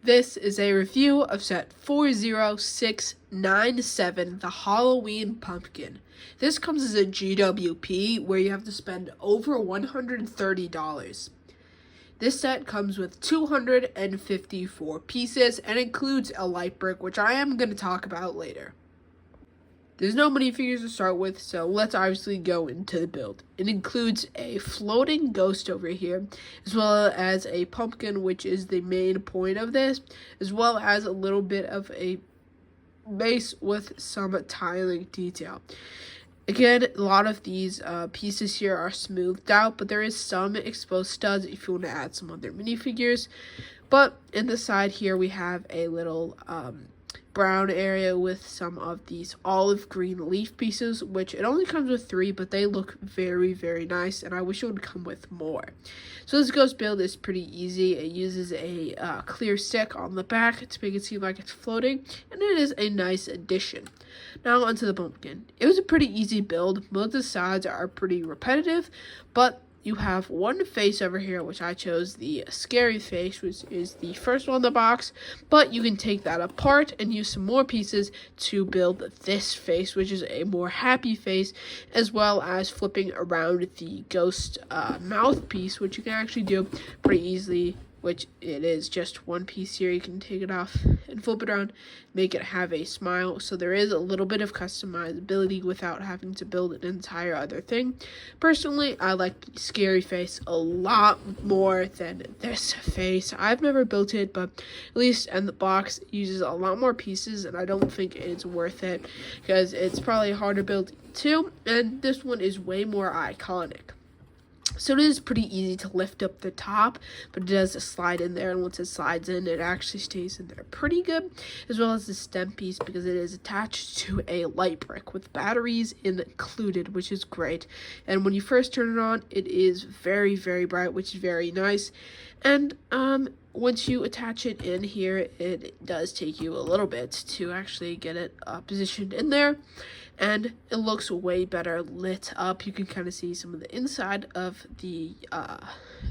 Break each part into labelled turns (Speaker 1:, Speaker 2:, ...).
Speaker 1: This is a review of set 40697, the Halloween Pumpkin. This comes as a GWP where you have to spend over $130. This set comes with 254 pieces and includes a light brick, which I am going to talk about later. There's no minifigures to start with, so let's obviously go into the build. It includes a floating ghost over here, as well as a pumpkin, which is the main point of this, as well as a little bit of a base with some tiling detail. Again, a lot of these pieces here are smoothed out, but there is some exposed studs if you want to add some other minifigures. But in the side here, we have a little brown area with some of these olive green leaf pieces, which it only comes with 3, but they look very, very nice, and I wish it would come with more. So this ghost build is pretty easy. It uses a clear stick on the back to make it seem like it's floating, and it is a nice addition. Now onto the pumpkin. It was a pretty easy build. Most of the sides are pretty repetitive, but you have one face over here, which I chose the scary face, which is the first one in the box, but you can take that apart and use some more pieces to build this face, which is a more happy face, as well as flipping around the ghost mouthpiece, which you can actually do pretty easily, which it is just one piece here. You can take it off and flip it around, make it have a smile. So there is a little bit of customizability without having to build an entire other thing. Personally, I like the scary face a lot more than this face. I've never built it, but at least in the box, it uses a lot more pieces, and I don't think it's worth it because it's probably harder to build too, and this one is way more iconic. So it is pretty easy to lift up the top, but it does slide in there, and once it slides in, it actually stays in there pretty good, as well as the stem piece, because it is attached to a light brick with batteries included, which is great. And when you first turn it on, it is very, very bright, which is very nice. And once you attach it in here, it does take you a little bit to actually get it positioned in there, and it looks way better lit up. You can kind of see some of the inside of the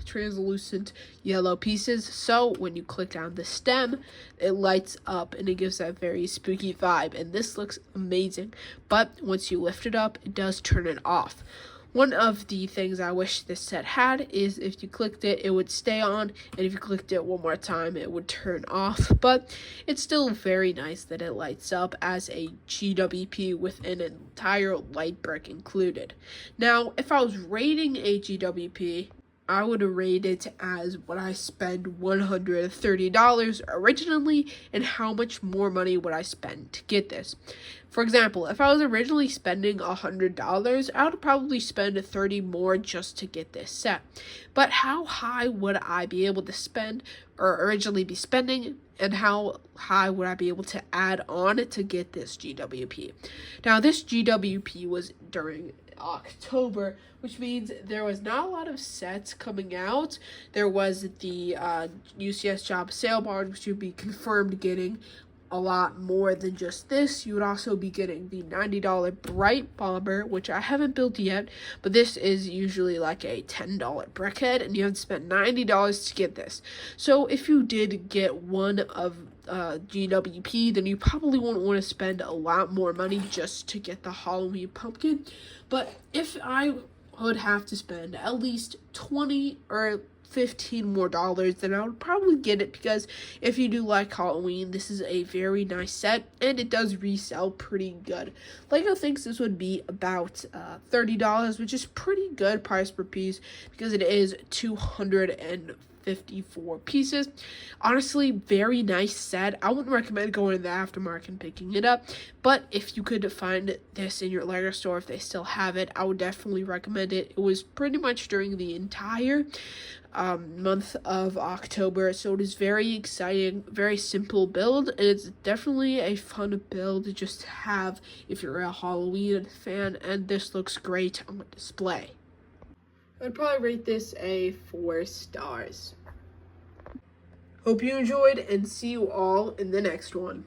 Speaker 1: translucent yellow pieces, so when you click down the stem, it lights up and it gives that very spooky vibe, and this looks amazing. But once you lift it up, it does turn it off. One of the things I wish this set had is if you clicked it, it would stay on, and if you clicked it one more time, it would turn off. But it's still very nice that it lights up as a GWP with an entire light brick included. Now, if I was rating a GWP, I would rate it as what I spent $130 originally, and how much more money would I spend to get this. For example, if I was originally spending $100, I would probably spend $30 more just to get this set. But how high would I be able to spend, or originally be spending, and how high would I be able to add on to get this GWP? Now, this GWP was during October, which means there was not a lot of sets coming out. There was the UCS Job Sale Barn, which you'd be confirmed getting a lot more than just this. You would also be getting the $90 Bright Bomber, which I haven't built yet, but this is usually like a $10 brickhead, and you have to spend $90 to get this. So if you did get one of GWP, then you probably won't want to spend a lot more money just to get the Halloween pumpkin. But if I would have to spend at least $20 or $15 more, then I would probably get it, because if you do like Halloween, this is a very nice set, and it does resell pretty good. LEGO thinks this would be about $30, which is pretty good price per piece, because it is 254 pieces. Honestly, very nice set. I wouldn't recommend going to the aftermarket and picking it up, but if you could find this in your LEGO store, if they still have it, I would definitely recommend it. It was pretty much during the entire month of October, so it is very exciting, very simple build, and it's definitely a fun build to just have if you're a Halloween fan, and this looks great on display. I'd probably rate this a 4 stars. Hope you enjoyed, and see you all in the next one.